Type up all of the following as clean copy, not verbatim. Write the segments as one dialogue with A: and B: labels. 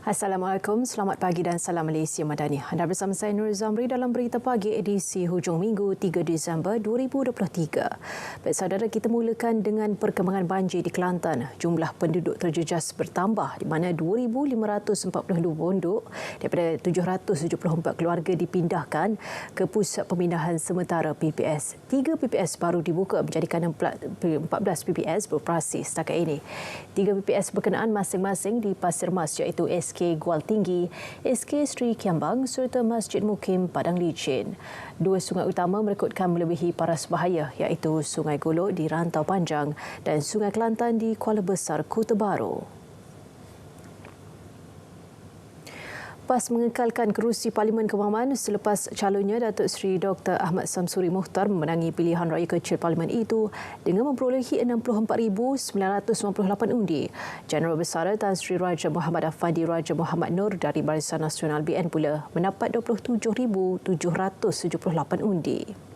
A: Assalamualaikum, selamat pagi dan salam Malaysia Madani. Anda bersama saya Nur Zamri dalam Berita Pagi edisi hujung minggu 3 Disember 2023. Baik saudara, kita mulakan dengan perkembangan banjir di Kelantan. Jumlah penduduk terjejas bertambah di mana 2,542 penduduk daripada 774 keluarga dipindahkan ke pusat pemindahan sementara PPS. 3 PPS baru dibuka menjadikan 14 PPS beroperasi setakat ini. 3 PPS berkenaan masing-masing di Pasir Mas iaitu SK Gual Tinggi, SK Sri Kiambang serta Masjid Mukim Padang Licin. 2 sungai utama merekodkan melebihi paras bahaya iaitu Sungai Golok di Rantau Panjang dan Sungai Kelantan di Kuala Besar, Kota Baru. PAS mengekalkan kerusi Parlimen Kemaman selepas calonnya Datuk Seri Dr. Ahmad Samsuri Mukhtar memenangi pilihan raya kecil Parlimen itu dengan memperolehi 64,998 undi. Jeneral Besar Tan Sri Raja Muhammad Afandi Raja Muhammad Nur dari Barisan Nasional BN pula mendapat 27,778 undi.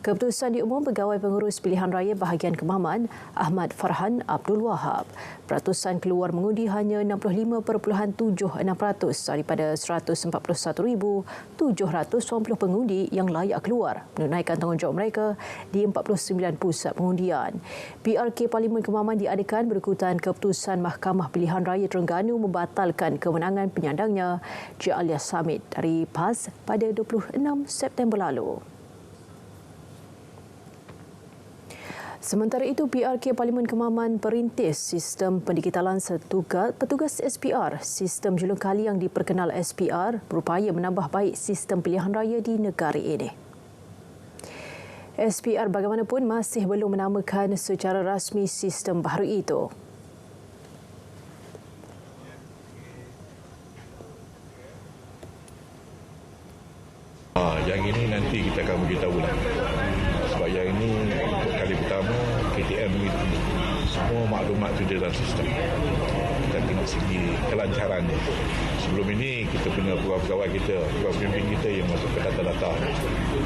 A: Keputusan diumum Pegawai Pengurus Pilihan Raya Bahagian Kemaman, Ahmad Farhan Abdul Wahab. Peratusan keluar mengundi hanya 65.76% daripada 141,790 pengundi yang layak keluar menunaikan tanggungjawab mereka di 49 pusat pengundian. PRK Parlimen Kemaman diadakan berikutan keputusan Mahkamah Pilihan Raya Terengganu membatalkan kemenangan penyandangnya Cik Alias Hamid dari PAS pada 26 September lalu. Sementara itu, PRK Parlimen Kemaman perintis sistem pendigitalan petugas SPR. Sistem julung kali yang diperkenal SPR berupaya menambah baik sistem pilihan raya di negara ini. SPR bagaimanapun masih belum menamakan secara rasmi sistem baru itu.
B: Yang ini nanti kita akan beritahu lah. Sebab yang ini untuk kali pertama KTM itu semua maklumat itu dalam sistem. Kita tengok segi kelancarannya. Sebelum ini kita punya pegawai kita, pegawai pemimpin kita yang masuk ke data-data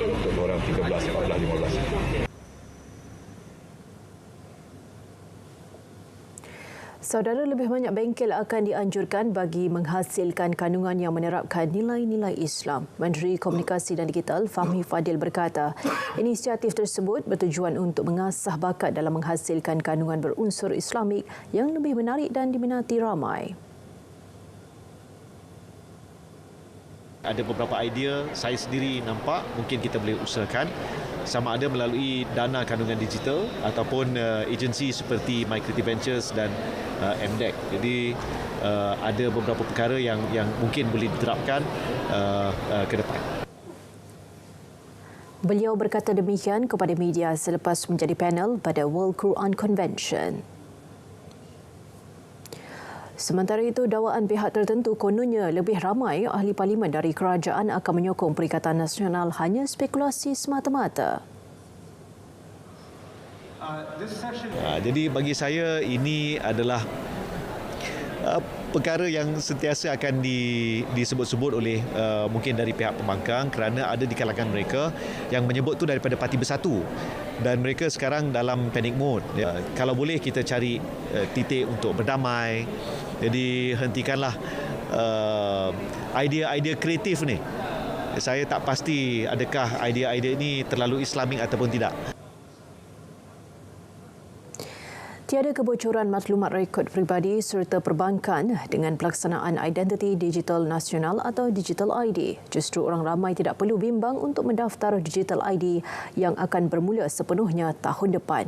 B: untuk orang 13, 14, 15.
A: Saudara, lebih banyak bengkel akan dianjurkan bagi menghasilkan kandungan yang menerapkan nilai-nilai Islam. Menteri Komunikasi dan Digital Fahmi Fadil berkata, inisiatif tersebut bertujuan untuk mengasah bakat dalam menghasilkan kandungan berunsur Islamik yang lebih menarik dan diminati ramai.
C: Ada beberapa idea saya sendiri nampak mungkin kita boleh usahakan sama ada melalui dana kandungan digital ataupun agensi seperti My Creative Ventures dan MDEC. Jadi ada beberapa perkara yang mungkin boleh diterapkan ke depan.
A: Beliau berkata demikian kepada media selepas menjadi panel pada World Quran Convention. Sementara itu, dakwaan pihak tertentu kononnya lebih ramai ahli parlimen dari kerajaan akan menyokong Perikatan Nasional hanya spekulasi semata-mata.
C: Jadi bagi saya ini adalah perkara yang sentiasa akan disebut-sebut oleh mungkin dari pihak pembangkang kerana ada di kalangan mereka yang menyebut tu daripada Parti Bersatu dan mereka sekarang dalam panic mode. Kalau boleh kita cari titik untuk berdamai. Jadi hentikanlah idea-idea kreatif ni. Saya tak pasti adakah idea-idea ini terlalu Islamik ataupun tidak.
A: Tiada kebocoran maklumat rekod peribadi serta perbankan dengan pelaksanaan identiti digital nasional atau Digital ID. Justru orang ramai tidak perlu bimbang untuk mendaftar Digital ID yang akan bermula sepenuhnya tahun depan.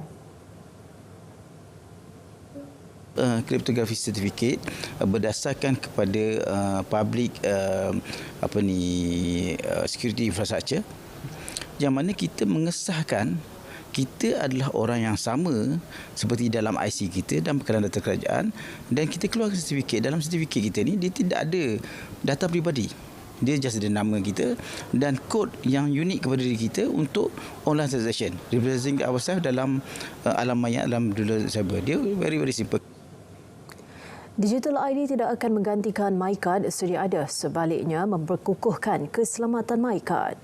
D: Cryptography certificate berdasarkan kepada public security infrastructure yang mana kita mengesahkan kita adalah orang yang sama seperti dalam IC kita dan perkalaan data kerajaan dan kita keluarkan sertifikat. Dalam sertifikat kita ni dia tidak ada data peribadi. Dia just ada nama kita dan kod yang unik kepada diri kita untuk online transaction. Representing ourselves dalam alam maya, alam dunia cyber. Dia very simple.
A: Digital ID tidak akan menggantikan MyCard sedia ada, sebaliknya memperkukuhkan keselamatan MyCard.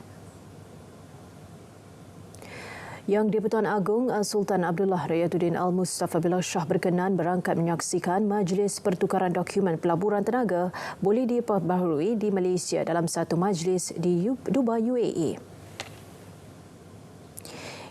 A: Yang di-Pertuan Agong Sultan Abdullah Rayatuddin Al-Mustafa Billah Shah berkenan berangkat menyaksikan Majlis Pertukaran Dokumen Pelaburan Tenaga boleh diperbaharui di Malaysia dalam satu majlis di Dubai, UAE.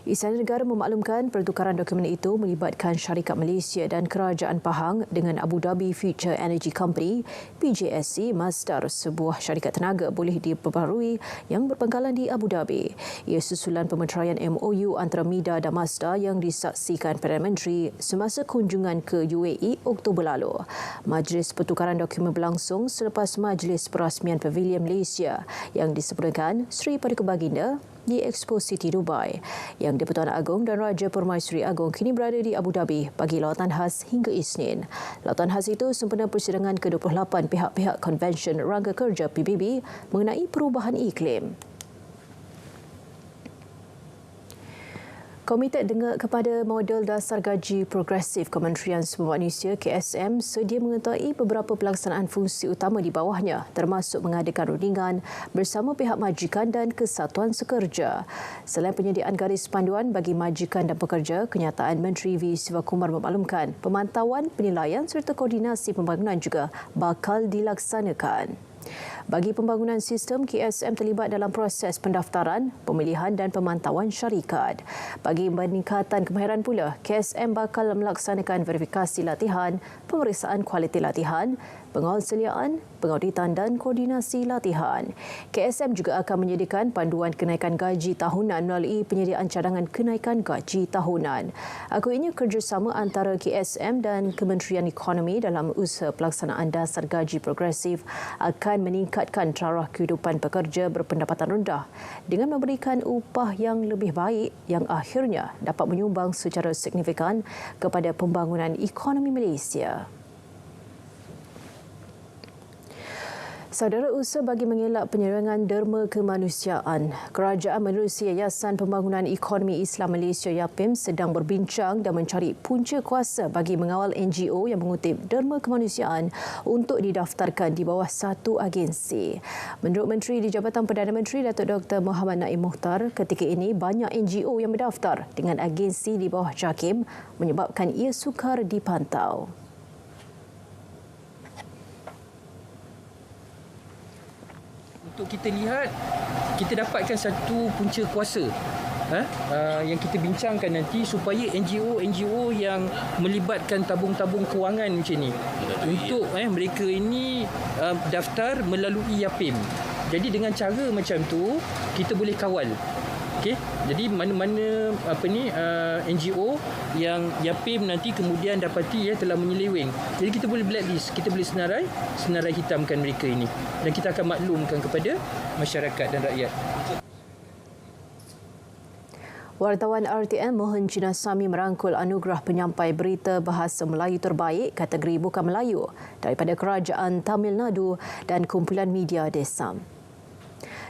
A: Istana Negara memaklumkan pertukaran dokumen itu melibatkan syarikat Malaysia dan Kerajaan Pahang dengan Abu Dhabi Future Energy Company, PJSC Masdar, sebuah syarikat tenaga boleh diperbaharui yang berpangkalan di Abu Dhabi. Ia susulan pemeteraian MOU antara MIDA dan Masdar yang disaksikan Perdana Menteri semasa kunjungan ke UAE Oktober lalu. Majlis pertukaran dokumen berlangsung selepas Majlis Perasmian Pavilion Malaysia yang disempurnakan Seri Paduka Baginda di Expo City Dubai. Yang di-Pertuan Agong dan Raja Permaisuri Agong kini berada di Abu Dhabi bagi lawatan khas hingga Isnin. Lawatan khas itu sempena persidangan ke-28 pihak-pihak Konvensyen Rangka Kerja PBB mengenai perubahan iklim. Komite Dengar kepada Model Dasar Gaji Progresif Kementerian Sumber Manusia KSM sedia mengetahui beberapa pelaksanaan fungsi utama di bawahnya termasuk mengadakan rundingan bersama pihak majikan dan kesatuan sekerja. Selain penyediaan garis panduan bagi majikan dan pekerja, kenyataan Menteri V. Sivakumar memaklumkan pemantauan, penilaian serta koordinasi pembangunan juga bakal dilaksanakan. Bagi pembangunan sistem, KSM terlibat dalam proses pendaftaran, pemilihan dan pemantauan syarikat. Bagi peningkatan kemahiran pula, KSM bakal melaksanakan verifikasi latihan, pemeriksaan kualiti latihan, pengaudsiliaan, pengauditan dan koordinasi latihan. KSM juga akan menyediakan panduan kenaikan gaji tahunan melalui penyediaan cadangan kenaikan gaji tahunan. Akuinya kerjasama antara KSM dan Kementerian Ekonomi dalam usaha pelaksanaan dasar gaji progresif akan meningkatkan taraf kehidupan pekerja berpendapatan rendah dengan memberikan upah yang lebih baik yang akhirnya dapat menyumbang secara signifikan kepada pembangunan ekonomi Malaysia. Saudara, usaha bagi mengelak penyerangan derma kemanusiaan, Kerajaan Menerusi Yayasan Pembangunan Ekonomi Islam Malaysia YAPIM sedang berbincang dan mencari punca kuasa bagi mengawal NGO yang mengutip derma kemanusiaan untuk didaftarkan di bawah satu agensi. Menurut Menteri di Jabatan Perdana Menteri Datuk Dr. Mohammad Naim Mukhtar, ketika ini banyak NGO yang berdaftar dengan agensi di bawah JAKIM menyebabkan ia sukar dipantau.
E: Untuk kita lihat, kita dapatkan satu punca kuasa yang kita bincangkan nanti supaya NGO yang melibatkan tabung-tabung kewangan macam ni untuk mereka ini daftar melalui YAPIM. Jadi dengan cara macam tu kita boleh kawal. Okey, jadi mana-mana NGO yang YAPIM nanti kemudian dapati telah menyeleweng. Jadi kita boleh blacklist, kita boleh senarai hitamkan mereka ini dan kita akan maklumkan kepada masyarakat dan rakyat.
A: Wartawan RTM Mohan Jinasami merangkul anugerah penyampai berita bahasa Melayu terbaik kategori Bukan Melayu daripada Kerajaan Tamil Nadu dan Kumpulan Media Desam.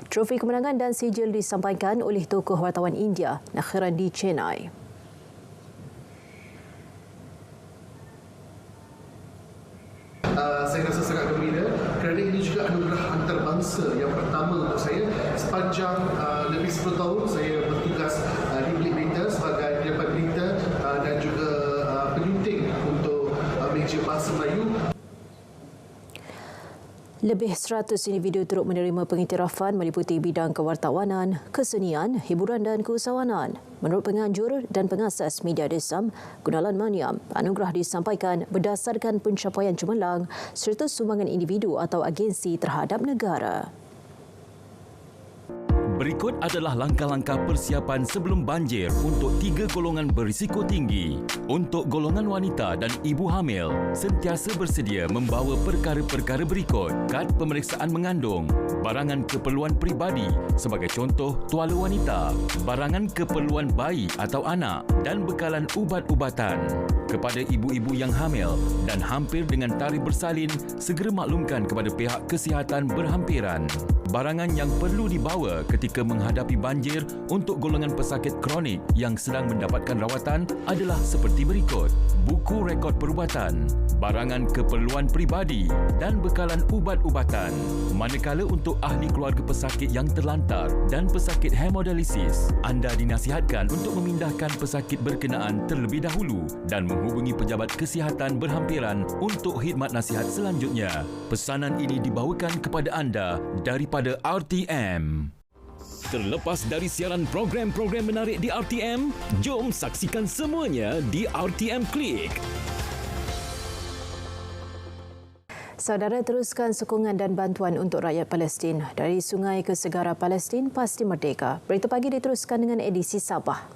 A: Trofi kemenangan dan sijil disampaikan oleh tokoh wartawan India, Nakhiran di Chennai.
F: Saya rasa sangat gembira kerana ini juga anugerah antarabangsa yang pertama untuk saya. Sepanjang lebih 10 tahun saya bertugas di Bilik Berita sebagai pejabat berita dan juga penyunting untuk media bahasa Melayu.
A: Lebih 100 individu turut menerima pengiktirafan meliputi bidang kewartawanan, kesenian, hiburan dan keusahawanan. Menurut penganjur dan pengasas Media Desam, Gunalan Maniam, anugerah disampaikan berdasarkan pencapaian cemerlang serta sumbangan individu atau agensi terhadap negara.
G: Berikut adalah langkah-langkah persiapan sebelum banjir untuk 3 golongan berisiko tinggi. Untuk golongan wanita dan ibu hamil, sentiasa bersedia membawa perkara-perkara berikut: kad pemeriksaan mengandung, barangan keperluan peribadi sebagai contoh tuala wanita, barangan keperluan bayi atau anak dan bekalan ubat-ubatan. kepada ibu-ibu yang hamil dan hampir dengan tarikh bersalin, segera maklumkan kepada pihak kesihatan berhampiran. Barangan yang perlu dibawa ketika menghadapi banjir untuk golongan pesakit kronik yang sedang mendapatkan rawatan adalah seperti berikut: buku rekod perubatan, barangan keperluan peribadi dan bekalan ubat-ubatan. Manakala untuk ahli keluarga pesakit yang terlantar dan pesakit hemodialisis, anda dinasihatkan untuk memindahkan pesakit berkenaan terlebih dahulu dan menghubungi pejabat kesihatan berhampiran untuk khidmat nasihat selanjutnya. Pesanan ini dibawakan kepada anda daripada RTM. Terlepas dari siaran program-program menarik di RTM, jom saksikan semuanya di RTM Klik.
A: Saudara, teruskan sokongan dan bantuan untuk rakyat Palestin. Dari sungai ke segara Palestin pasti merdeka. Berita pagi diteruskan dengan edisi Sabah.